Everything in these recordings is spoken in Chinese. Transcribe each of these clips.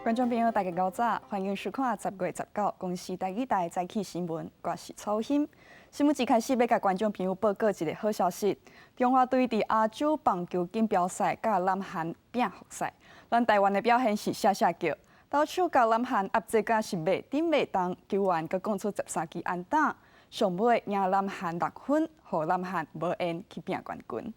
观众朋友，大家好早，欢迎收看10月19公视第2台早起新闻，我是曹欣。新闻一开始要甲观众朋友报告一个好消息：中华队伫亚洲棒球锦标赛甲南韩拼复赛，咱台湾的表现是下叫，投手甲南韩压制甲是袂顶袂动，球员阁讲出13支安打，上尾赢南韩6分，互南韩无缘去拼冠军。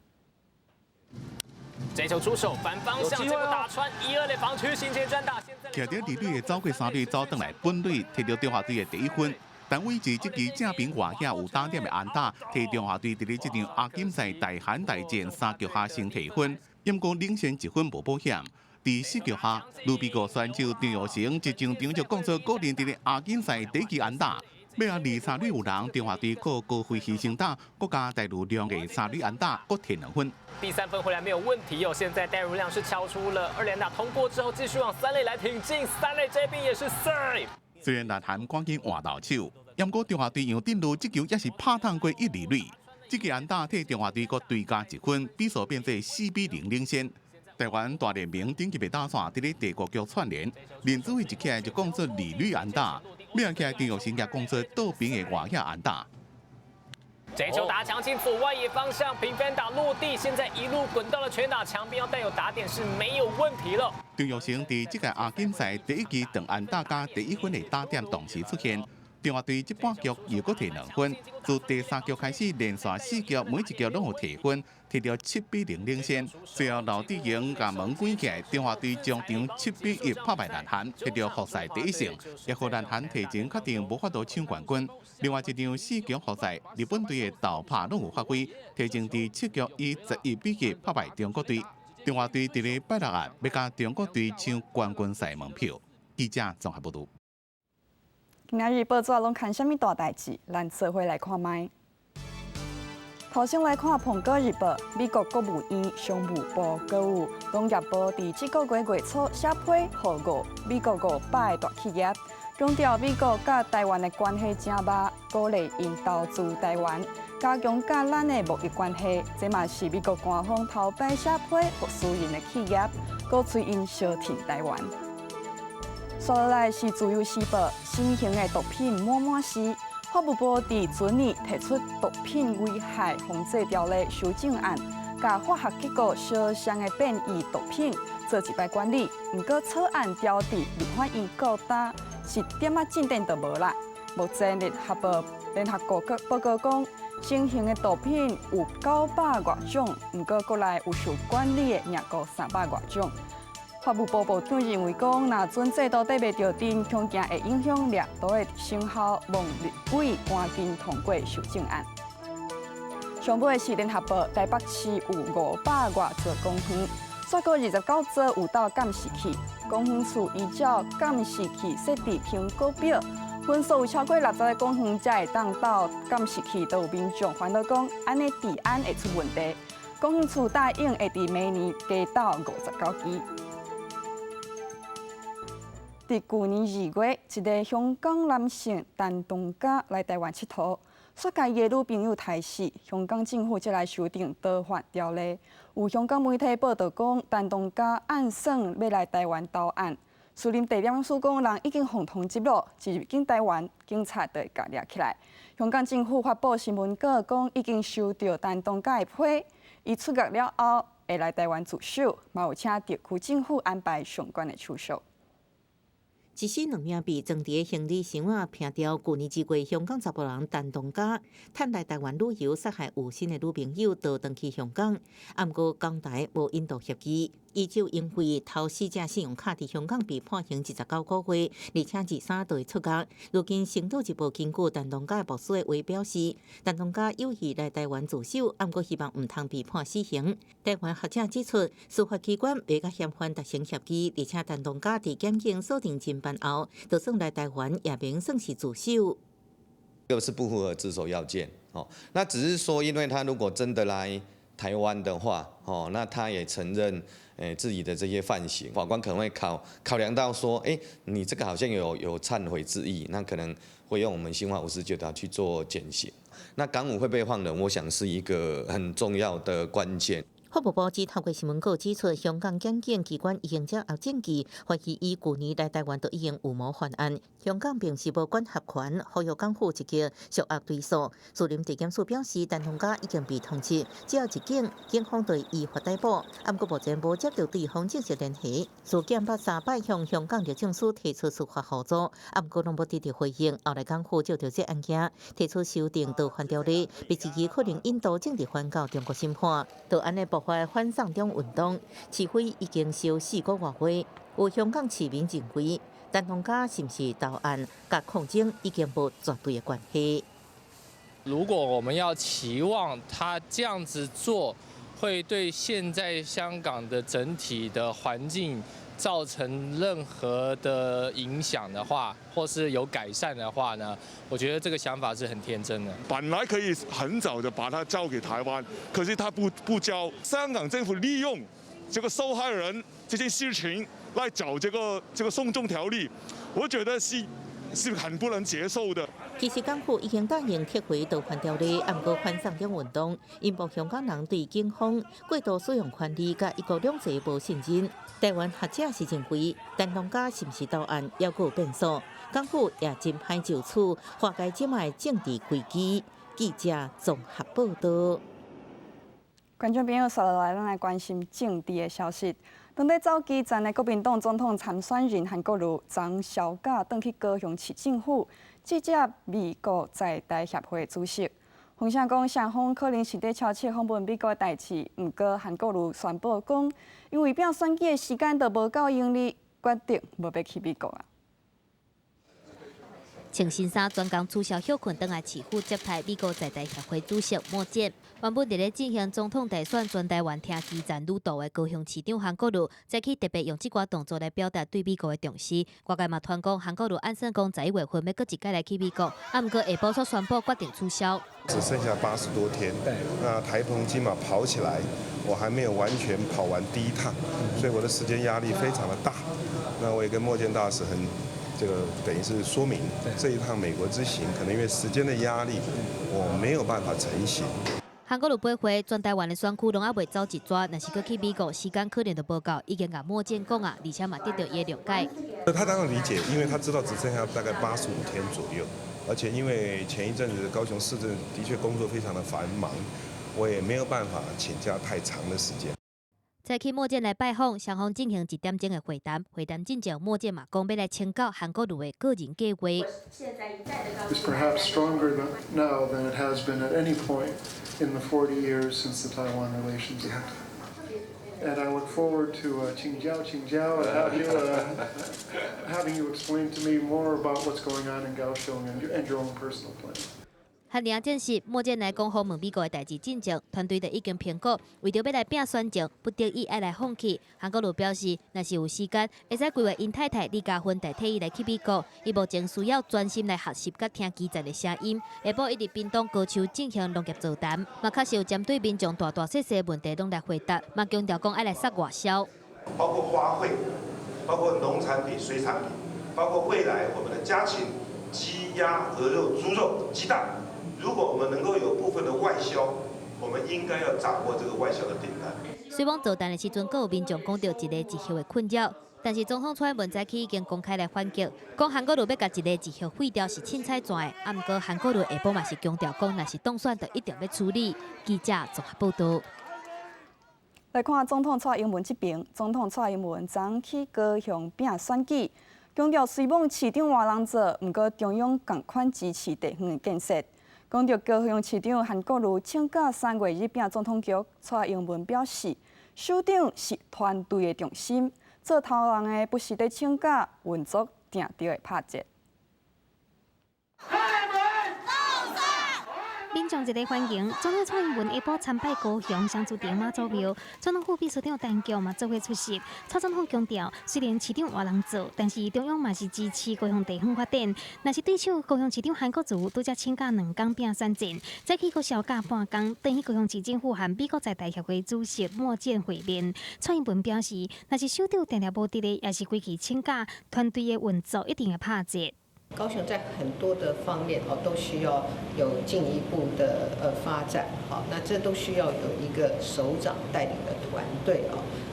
这球出手反方向，结果打穿1-2的防区，新前专打。徛着二垒的走过3垒，走转来本垒，摕到中华队的第1分。但为一这支正平外野有打点的安打，替中华队伫咧这场亚锦赛大韩大战3局下先提分，因过领先1分无保险。第4局下，卢比国选手张耀成一上场就讲出个人伫咧亚锦赛第1支安打。 尾啊，2、3垒有人，中华队个高飞牺牲打，国家带入2个3垒安打，各添2分。第3分回来没有问题哦，现在戴如亮是敲出了2连打通过之后，继续往3垒来挺进，3垒这边也是 save。虽然南韩赶紧换到手，不过中华队杨定路这球也是拍透过1、2垒，这个安打替中华队个追加1分，比数变成4-0领先。 台湾大联盟顶级的打线伫咧第5局串联，林子伟一起来就讲出2垒安打，尾起来张耀成也讲出倒边的外野安打。这球打墙进左外野方向，平分打落地，现在一路滚到了全打墙边，要带有打点是没有问题了。张耀成伫这个亚锦赛第1支长安打加第1分的打点同时出现。 中华队这半局又搁摕2分，自第3局开始连续4局，每一局拢有提分，摕到7-0领先。最后刘志荣甲门关起来，中华队将场7-1拍败南韩，摕到复赛第1胜，也互南韩提前确定无法度抢冠军。另外一场4局复赛，日本队的投拍拢有发挥，提前伫7局以11-1拍败中国队。中华队伫咧拜6晚要甲中国队抢冠军赛门票。记者综合报道。 今仔日报纸拢看什么大代志？咱做伙来看卖。头先来看《苹果日报》，美国国务院商务部阁有农业部伫这个月初写批号5美国500个大企业，强调美国甲台湾的关系正密，鼓励因投资台湾，加强甲咱的贸易关系。这嘛是美国官方头摆写批互私人的企业，鼓吹因小挺台湾。 接落来是自由时报，新型的毒品满满是。法务部伫前年提出毒品危害防治条例修正案，甲化学结构相像的变异毒品做一摆管理。不过草案调伫立法院高达1点进展都无啦。目前联合国报告讲，新型的毒品有900多种，不过国内有受管理的也有300多种。 法务部部长认为，讲若准制度得袂着定，恐惊会影响掠夺的成效，望立委赶紧通过修正案。上尾是联合报，台北市有500多座公园，刷过29座有到监视器，公园处依照监视器设置评估表，分数有超过60个公园才会当到监视器，都有民众烦恼讲，安尼治安会出问题。公园处答应会伫明年加到59支。 伫去年2月，一个香港男性陈东家来台湾佚佗，煞甲伊的女朋友杀死。香港政府则来修订逃犯条例。有香港媒体报道讲，陈东家暗算要来台湾投案。树林地检署讲，人已经互通缉了，一入境台湾，警察就会甲抓起来。香港政府发布新闻稿讲，已经收到陈东家的批，伊出狱了后会来台湾自首，嘛有请特区政府安排相关的手续。 一死2命被装伫行李箱仔拼掉。去年1月，香港查甫人陈东家趁来台湾旅游，杀害有新的女朋友，逃回去香港。不过港台无引渡协议，依照因为偷死者信用卡伫香港被判刑19个月，而且23就会出狱。如今《星岛日报》根据陈东家的牧师的话表示，陈东家有意来台湾自首，不过希望唔通被判死刑。台湾学者指出，司法机关未甲嫌犯达成协议，而且陈东家伫检警锁定侦办后，就算来台湾也免算是自首。这个是不符合自首要件哦。那只是说，因为他如果真的来台湾的话，哦，那他也承认，自己的这些犯行，法官可能会考量到说，你这个好像有忏悔之意，那可能会用我们刑法59条去做减刑。那港务会不会放人，我想是一个很重要的关键。法务部指透过新闻稿指出，香港检警机关已经后证据，怀疑伊去年来台湾都已经有谋犯案。香港并是无管辖权，呼吁港府一击属恶对诉。驻林地检署表示，陈同佳已经被通缉，只要一警，警方对依法逮捕。不过目前无接到对方正式联系。事件把3摆向香港律政司提出司法互助，不过拢无得到回应。后来港府就着这案件提出修订逃犯条例，被质疑可能引导政治犯到中国审判。到安尼爆发反送中运动，市非已经烧4个多月，有香港市民认为，陈同佳是不是投案，甲抗争已经无绝对的关系。如果我们要期望他这样子做，会对现在香港的整体的环境造成任何的影响的话，或是有改善的话呢，我觉得这个想法是很天真的。本来可以很早的把它交给台湾，可是他不交，香港政府利用这个受害人这件事情来找这个送中条例，我觉得是很不能接受的。其实港府已经答应撤回逃犯条例，不过反送中运动引爆香港人对警方过度使用权力甲一国两制无信任。台湾学者是认为，陈同佳是不是投案还有变数，港府也真歹就此化解这卖政治危机。记者综合报道。观众朋友，接下来咱来关心政治的消息。当地走基站的国民党总统参选人韩国瑜昨小假转去高雄市政府，接见美国在台协会主席。风声讲，双方可能是在悄悄访问美国的代志，不过韩国瑜宣布讲，因为变选举的时间都无够用力，决定无要去美国啊。穿新衫专工取消休困，倒来市府接待美国在台协会主席莫健。原本伫咧进行总统大选全台湾听基站旅途的高雄市长韩国瑜，早起特别用这寡动作来表达对美国的重视。外界嘛传讲韩国瑜按算讲11月份要搁一届来去美国，不过下晡却宣布决定取消。只剩下80多天，那台澎金马跑起来，我还没有完全跑完第一趟，所以我的时间压力非常的大。那我也跟莫健大使这个等于是说明，这一趟美国之行可能因为时间的压力，我没有办法成行。韩国瑜八回，全台湾的选区拢还未走一抓，但是搁去美国时间可能就无够，已经甲莫健讲啊，而且嘛得到伊的谅解。他当然理解，因为他知道只剩下大概85天左右，而且因为前一阵子高雄市政的确工作非常的繁忙，我也没有办法请假太长的时间。早起莫健来拜访，双方进行1点钟的会谈。会谈进前，莫健嘛讲要来请教韩国瑜的个人计划。Is perhaps stronger now than it has been at any point in the 40 years since the Taiwan Relations Act. And I look forward to 请教 and having you explain to me more about what's going on in Kaohsiung and your own personal plan. 汉庭证实，莫健来讲访问美国的代志进前，团队就已经评估，为着要来拼选情，不得已爱来放弃。韩国瑜表示，若是有时间，会使规划因太太李嘉芬代替伊来去美国。伊目前需要专心来学习甲听基层的声音。下晡一直屏东高手进行农业座谈，嘛确实有针对民众大小小问题拢来回答，嘛强调讲爱来杀外销。包括花卉，包括农产品、水产品，包括未来我们的家禽、鸡、鸭、鹅肉、猪肉、鸡蛋。如果我们能够有部分的外销，我们应该要掌握这个外销的订单。虽往座谈的时阵，阁有民众讲到一个一休的困扰，但是总统蔡英文早起已经公开来反击，讲韩国瑜要甲一个一休废掉是凊彩转的。不过韩国瑜下晡嘛是强调讲，若是当选就一定要处理。记者综合报道。来看总统蔡英文这边，总统蔡英文昨去高雄拼选举，强调虽往市长换人做，不过中央同款支持地方的建设。讲到高雄市长韩国瑜请假3月日拼总统局，蔡英文表示，首长是团队的重心，做头人的不是在请假，运作定就会拍折。民众热烈欢迎总统蔡英文下晡参拜高雄双祖殿妈祖庙，总统府秘书长陈菊嘛做伙出席。蔡总统强调，虽然市长换人做，但是中央嘛是支持高雄地方发展。若是对手高雄市长韩国瑜拄则请假2天拼选战，再去个小假半天，等于高雄市政府和美国在台协会主席莫健会面。蔡英文表示，若是首长定定无伫咧，也是规期请假，团队的运作一定会拍折。高雄在很多的方面都需要有进一步的发展，那这都需要有一个首长带领的团队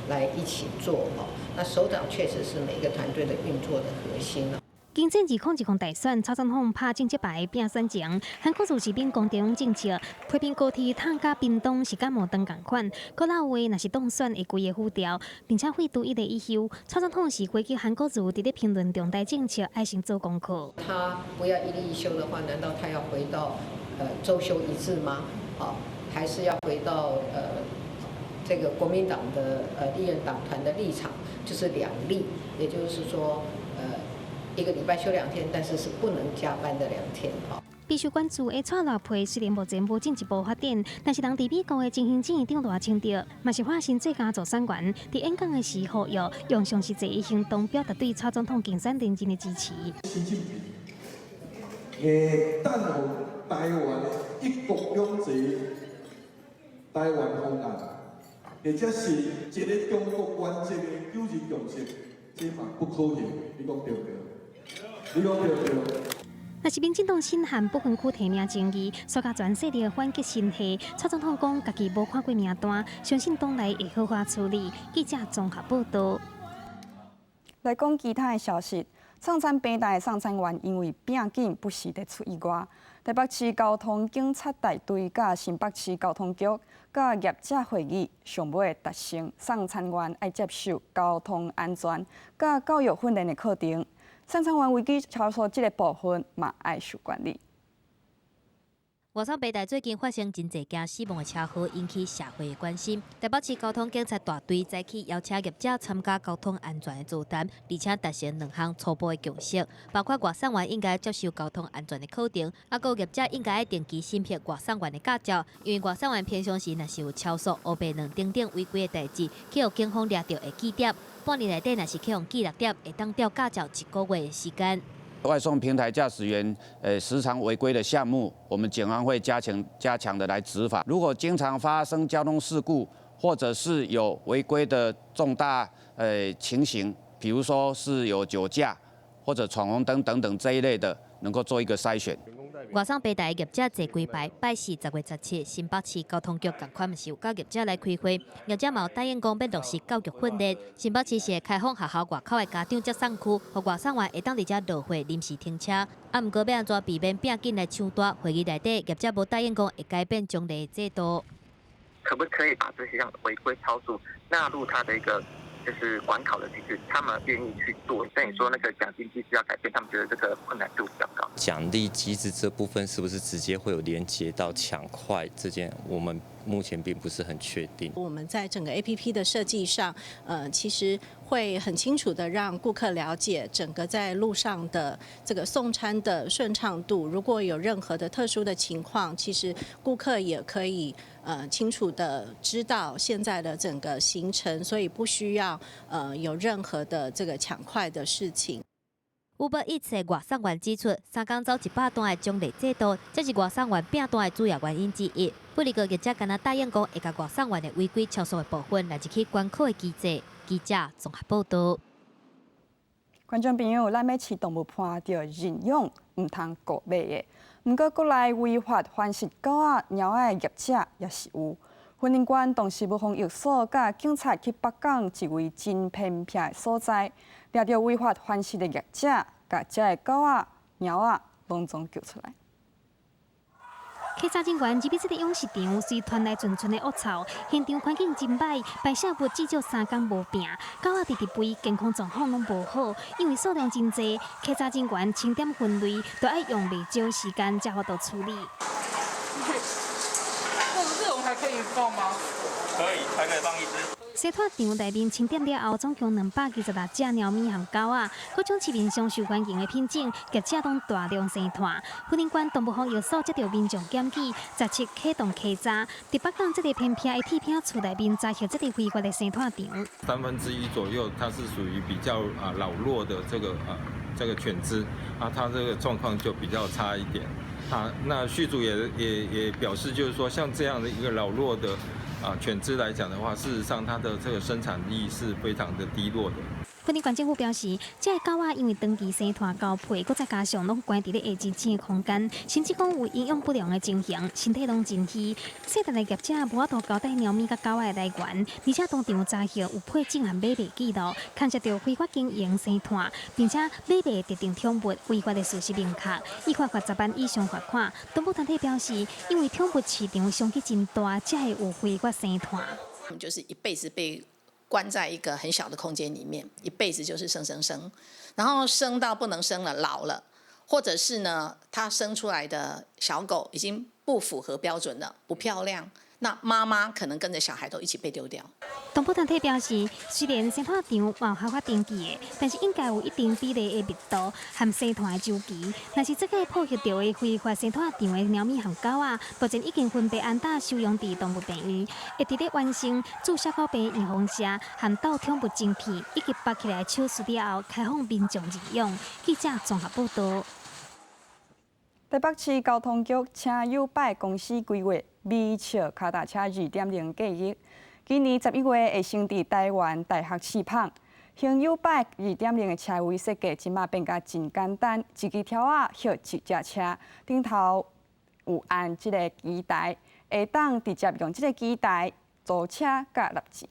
来一起做，那首长确实是每一个团队的运作的核心。经正2010大选，蔡总统拍政绩牌拼选前，韩国主席变讲中央政策，批评高铁碳甲冰冻是感冒灯共款，佮老话若是当选会规个浮调，并且会读一个以后，蔡总统是回击韩国族伫咧评论重大政策爱先做功课。他不要一例一休的话，难道他要回到周休一日吗？还是要回到这个国民党的历任党团的立场，就是2例，也就是说一个礼拜休2天，但是是不能加班的2天。必须关注的蔡赖配虽然目前无进一步发展，但是人伫美国的情形正长大清着，嘛是发现最佳助选员伫演讲的时候，要用上实际的行动表达对蔡总统竞选连任的支持。习近平会等候台湾的一国两制、台湾方案，或者是一个中国原则的九二共识，这嘛不可行。你讲对不对？你讲对不对？若是民进党新汉不分区提名争议，所甲全势力反击新系，蔡总统讲家己无看过名单，相信党内会好好处理。记者综合报道。来讲其他的消息，上山平台的上山员因为病警不时地出意外，台北市交通警察大队、甲新北市交通局、甲业者会议上尾达成，上山员爱接受交通安全、甲教育训练的课程。上山员危机操作这个部分嘛爱受管理。外省北大最近发生真侪件死亡的车祸，引起社会的关心。台北市交通警察大队早起邀请业者参加交通安全的座谈，而且达成2项初步的共识，包括外省员应该接受交通安全的课程，还有业者应该定期审核外省员的驾照，因为外省员平常时若是有超速、乌白两等等违规的代志，去互警方抓到会记点，半年内底若是去互记录点，会当吊驾照1个月的时间。外送平台驾驶员时常违规的项目，我们警方会加强的来执法。如果经常发生交通事故，或者是有违规的重大情形，比如说是有酒驾或者闯红灯等等这一类的，能够做一个筛选。外省北大业者坐几排，拜四10月17，新北市交通局同款嘛是有甲业者来开会，业者嘛有答应讲要落实教育训练。新北市是会开放学校外口的家长接送区，互外省员会当伫遮落会临时停车。毋过要安怎避免病警来抢单？会议内底业者无答应讲会改变奖励制度。可不可以把这些样的违规操作纳入他的一个就是管考的机制？他们愿意去做，但你说那个奖金机制要改变，他们觉得这个困难度比较高。奖励机制这部分是不是直接会有连接到抢快这件？我们目前并不是很确定。我们在整个 APP 的设计上，其实会很清楚的让顾客了解整个在路上的这个送餐的顺畅度。如果有任何的特殊的情况，其实顾客也可以清楚的知道现在的整个行程，所以不需要有任何的这个抢快的事情。Uber Eats 的外送员指出，3天走100单的奖励制度，这是外送员拼单的主要原因之一。不过，业者敢若答应讲会甲外送员的违规超速的部分来入去关口的机制。记者综合报道。观众朋友，咱要饲动物伴着认养，唔通购买的。不过，国内违法繁殖狗仔、猫仔的业者也是有。婚姻官同时务防药所甲警察去北港一位真偏僻的所在，抓到违法繁殖的业者，甲这个狗仔、猫仔拢总救出来。警察警员入去这个养殖场，随传来阵阵的恶臭，现场环境真歹，摆设物至少3天无病，狗仔直直肥，健康状况拢无好，因为数量真济，警察警员清点分类，都要用袂少时间才好度处理。这种还可以放吗？可以，还可以放1只。洗拖场内面清点了后，总共226只猫咪和狗仔，各种市面上受欢迎的品种，业者拢大量生产。婚姻官动物防药所接到民众检举，17启动稽查，伫北港这个偏僻的铁片厝内面查获这个非法的生产场。1/3左右，它是属于比较老弱的这个犬只，它这个状况就比较差一点。那畜主也表示，就是说像这样的一个老弱的犬只来讲的话，事实上它的这个生产力是非常的低落的。本地县政府表示，这个狗仔因为长期生团交配，佮再加上拢关伫咧下之间的空间，甚至讲有营养不良的情形，身体拢真虚。细汉的业者无法度交代猫咪甲狗仔的来源，而且当场查获有配种和买卖记录，牵涉到非法经营生团，并且买卖特定宠物违法的事实明确，依法罚10万以上罚款。动物团体表示，因为宠物市场商机真大，才会有非法生团。就是一辈子被关在一个很小的空间里面，一辈子就是生，然后生到不能生了，老了，或者是呢，他生出来的小狗已经不符合标准了，不漂亮。那妈妈可能跟着小孩都一起被丢掉。动保团体表示，虽然生团场有合法登记的，但是应该有一定比例的密度和生团的周期。若是这个破获到的非法生团场的猫咪和狗仔，目前已经分别安搭收容伫动物病院，会伫咧完成注射狗病预防射和斗宠物晶片，以及拔起来手术了后开放民众认养。记者综合报道。台北市交通局请U-Bike公司规划美笑脚踏车2.0计划，今年11月会升至台湾大学试跑。用 U-Bike 2.0的车位设计，即马变甲真简单，一支条仔歇一只车，顶头有安即个机台，会当直接用即个机台租车甲纳钱。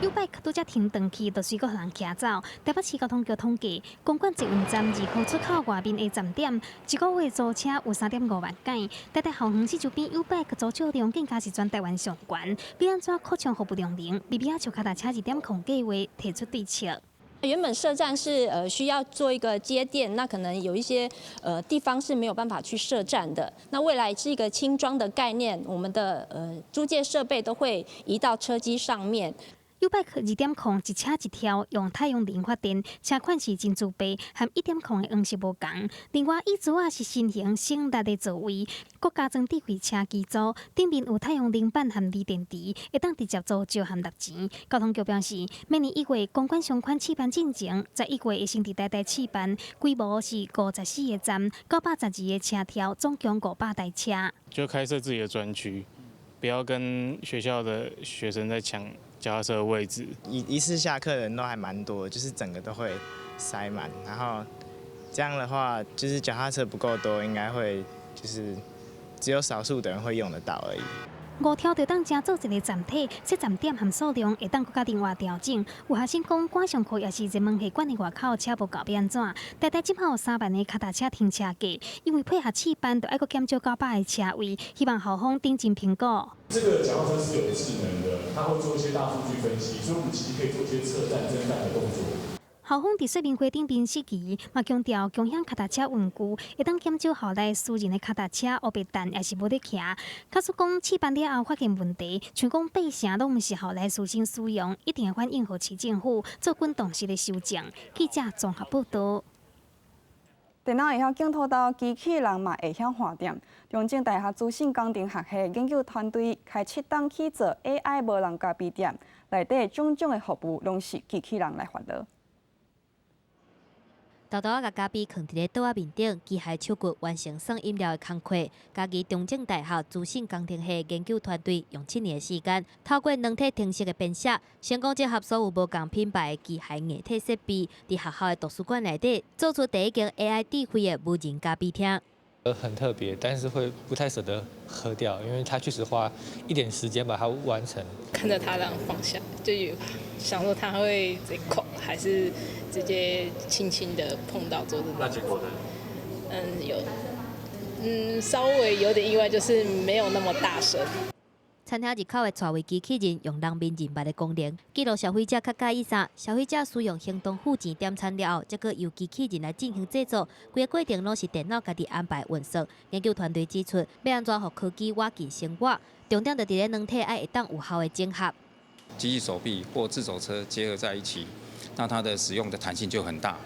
U-Bike 拄则停顿去，就随个人骑走。台北市交通局统计，公馆捷运站2号出口外面的站点，一个月租车有3.5万件。台大后园市周边 U-Bike 租借量更加是全台湾上悬。要安怎扩充服务量能？BBA 就脚踏车2.0计划提出对策。原本设站是需要做一个接电，那可能有一些地方是没有办法去设站的。那未来是一个轻装的概念，我们的租借设备都会移到车机上面。U-Bike 2.0一车一条，用太阳能发电，车款是真自备，和1.0的样式无同。另外，椅子是新型省力的座位，佮加装智慧车机组，顶面有太阳能板和锂电池，会当直接租借和纳钱。交通局表示，明年1月公馆相关试办进程，在1月会先伫台试办，规模是54个站，912个车条，总共500台车。就开设自己的专区，不要跟学校的学生在抢脚踏车的位置。一次下课的人都还蛮多，就是整个都会塞满，然后这样的话，就是脚踏车不够多，应该会就是只有少数的人会用得到而已。5条就当正做一个站体，设站点和数量会当佮另外调整。有学生讲，赶上课也是热门系馆的外口车无够要安怎？台大今后有3万个脚踏车停车格，因为配合试办，就爱佮减少900个车位，希望校方顶进评估。这个脚踏车是有智能的，它会做一些大数据分析，所以我们其实可以做一些测站、侦站的动作。校方伫说明会顶面示意，嘛强调共享脚踏车运具会当减少校内私人的脚踏车黑白蛋也是无得骑。假使讲试办了后发现问题，像讲8成拢毋是校内私人使用，一定会反映予市政府做滚动式的修正。记者综合报道。电脑会晓镜头到机器人嘛会晓换点。中正大学资讯工程学系研究团队开7档去做 AI 无人咖啡店，内底种种的服务拢是机器人来发落。豆豆甲咖啡放伫咧桌仔面顶，机械手骨完成送饮料的工课。家己中正大学资讯工程系研究团队用7年的时间，透过软体程式的编写，成功结合所有无同品牌的机械硬体设备，伫学校的图书馆内底做出第一间 AI 智慧的无人咖啡厅。很特别，但是会不太舍得喝掉，因为它确实花一点时间把它完成。看着它这样放下，就有想说它会直接扣，还是直接轻轻的碰到桌子。那结果呢？稍微有点意外，就是没有那么大声。餐厅入口的座位机器人用人面认捌的功能，记录消费者较介意啥。消费者使用行动付钱点餐了后，再搁由机器人来进行制作，规个过程拢是电脑家己安排运算。研究团队指出，要安怎让科技挖进生活，重点就伫咧软体爱会当有效的整合。机器手臂或自走车结合在一起，那它的使用的弹性就很大。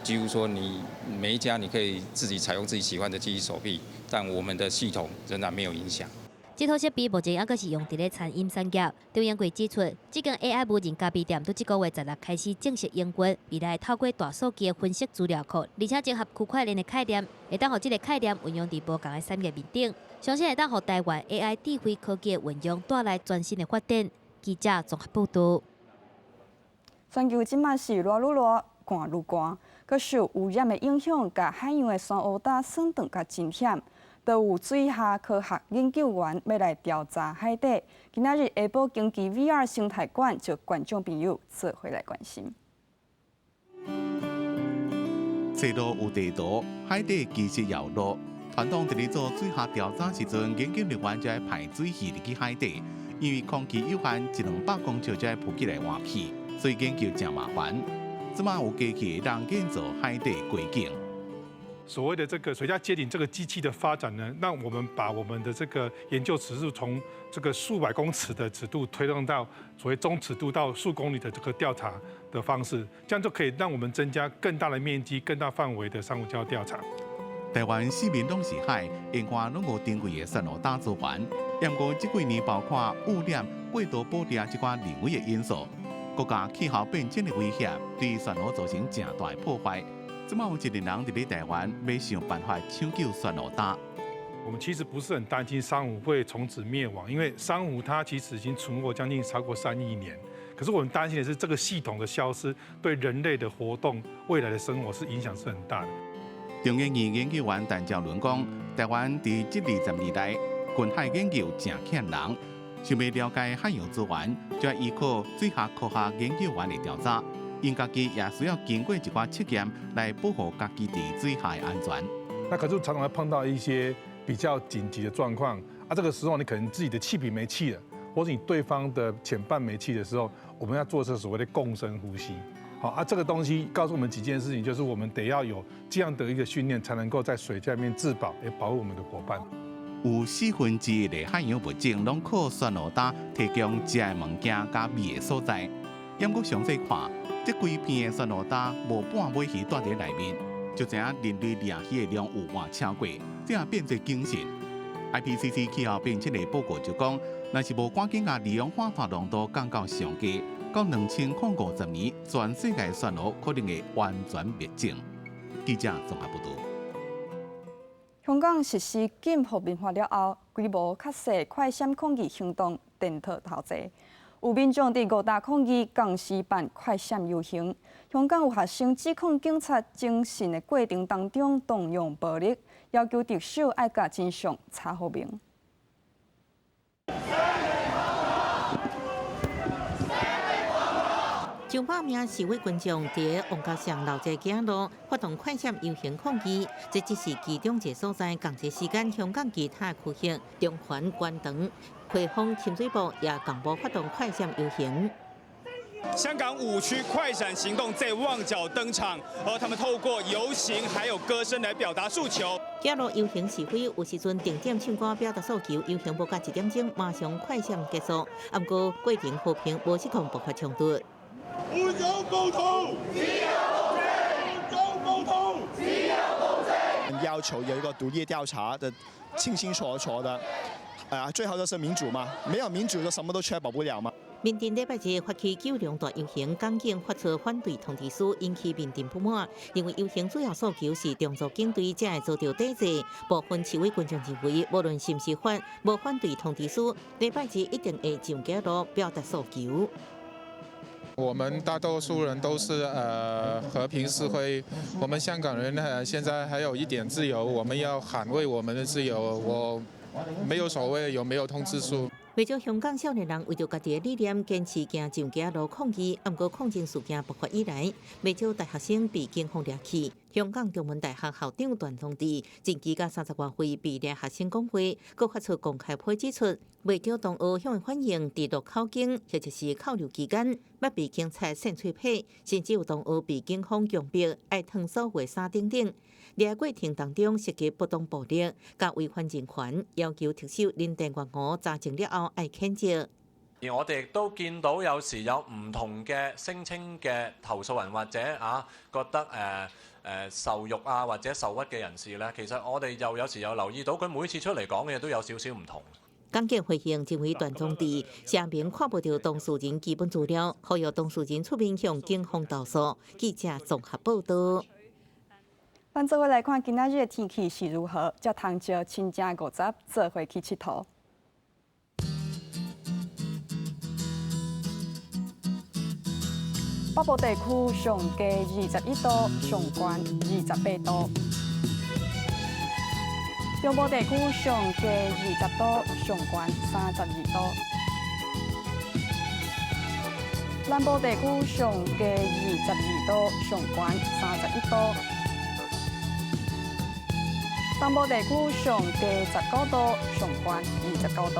几乎说你每一家你可以自己采用自己喜欢的机器手臂，但我们的系统仍然没有影响。这套设备目前还阁是用伫咧餐饮产业。张延贵指出，这间 AI 无人咖啡店伫这个月16开始正式营运，未来透过大数据的分析资料库，而且结合区块链的概念，会当互这个概念运用伫无同的产业面顶，相信会当互台湾 AI 智慧科技的运用带来全新的发展。记者综合报道。全球即马是热愈热，寒愈寒，佮受污染的影响，甲海洋的酸乌礁酸长甲真险。都有水下科学研究员要来调查海底。今仔日下晡经济 VR 生态馆，就观众朋友做伙来关心。制度有地图，海底其实也有路。传统伫咧做水下调查时阵，研究人员就要排水器入去海底，因为空气有限，100-200公尺就要浮起来换气，所以研究真麻烦。即马有机器让建造海底轨景。所谓的这个水下接顶这个机器的发展呢，让我们把我们的这个研究尺度从这个数百公尺的尺度推动到所谓中尺度到数公里的这个调查的方式，这样就可以让我们增加更大的面积、更大范围的珊瑚礁调查。台湾四面拢是海，沿岸拢有珍贵的珊瑚礁资源。不过这几年包括污染、过度捕猎这款人为的因素，国家气候变迁的威胁，对珊瑚造成正大的破坏。即马有一个人伫咧台湾要想办法抢救珊瑚礁。我们其实不是很担心珊瑚会从此灭亡，因为珊瑚它其实已经存活将近超过3亿年。可是我们担心的是这个系统的消失对人类的活动、未来的生活是影响是很大的。中研院研究员陈兆伦讲，台湾伫这20年来，近海研究正欠人，想要了解海洋资源，就要依靠水下科学研究员的调查。因家己也需要经过一寡测验来保护家己伫水下的安全。那可是常常会碰到一些比较紧急的状况啊，这个时候你可能自己的气瓶没气了，或者你对方的前半没气的时候，我们要做的是所谓的共生呼吸。好啊，这个东西告诉我们几件事情，就是我们得要有这样的一个训练，才能够在水下面自保，也保护我们的伙伴。有1/4的海洋物种拢靠珊瑚礁提供食的物件甲味的所在。要搁详细看，这规片的珊瑚礁无半尾鱼住伫内面，就知影人类掠鱼的量有偌超过，这样变作警醒。IPCC 气候变迁的报告就讲，若是无赶紧把二氧化碳浓度降到上低，到2050年，全世界珊瑚可能会完全灭种。记者综合报道。香港实施禁服民法了后，规模较细快闪抗议行动颠倒头前。有民众伫5大抗议共时办快闪游行。香港有学生指控警察侦讯的过程当中动用暴力，要求特首爱甲真相查好明。上百名示威群众伫旺角上老街行路发动快闪游行抗议，这只是其中一个所在。同一时间，香港其他区域中环、观塘、葵芳、深水埗也同步发动快闪游行。香港5区快闪行动在旺角登场，而他们透过游行还有歌声来表达诉求。行路游行示威有时阵定点唱歌表达诉求，游行无到1点钟马上快闪结束。不过过程和平，无失控爆发冲突。不有暴徒，只有暴政；不有暴徒，只有暴政。要求有一个独立调查的，清清楚楚的。最后就是民主嘛，没有民主就什么都确保不了嘛。民阵礼拜日发起9龙大游行，港警发出反对通知书，引起民阵不满，认为游行主要诉求是中作警队才会遭到抵制。部分示威群众认为，无论是不是无反对通知书，礼拜日一定会上街路表达诉求。我们大多数人都是和平示威，我们香港人现在还有一点自由，我们要捍卫我们的自由。我没有所谓有没有通知书。为咗香港少年人为着家己的理念坚持行上街路抗议，不过抗争事件爆发以来，不少大学生被警方掠去。香港中文大学校长段通知，近期甲30多岁被掠学生工会，佮发出公开批指出，为着同学向的反应，伫路口警或者是扣留期间，捌被警察扇嘴皮，甚至有同学被警方强迫爱烫手画衫等等。掠过程当中涉及不当暴力，甲违反人權，要求特首林鄭月娥查證了後愛譴責。而我哋亦都見到有時有唔同嘅聲稱嘅投訴人或者覺得受辱或者受屈嘅人士咧，其實我哋又有時有留意到佢每次出嚟講嘅嘢都有少少唔同。港警回應認為段通知寫明看不到當事人基本資料，呼籲當事人出面向警方投訴。記者綜合報道。咱做伙来看今仔日的天气是如何，才通招親情50做伙去佚佗。北部地区上低21度，上悬28度；中部地区上低20度，上悬32度；南部地区上低22度，上悬31度；东部地区上低19度，上悬29度。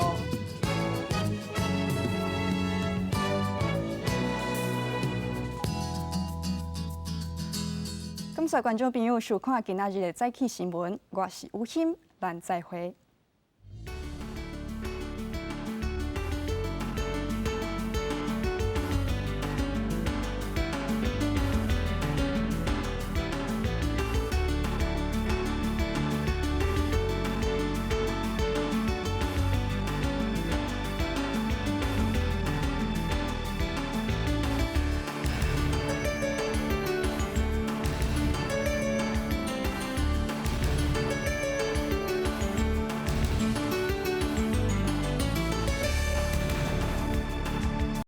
感谢观众朋友收看今仔日的早起新闻，我是吴昕，咱再会。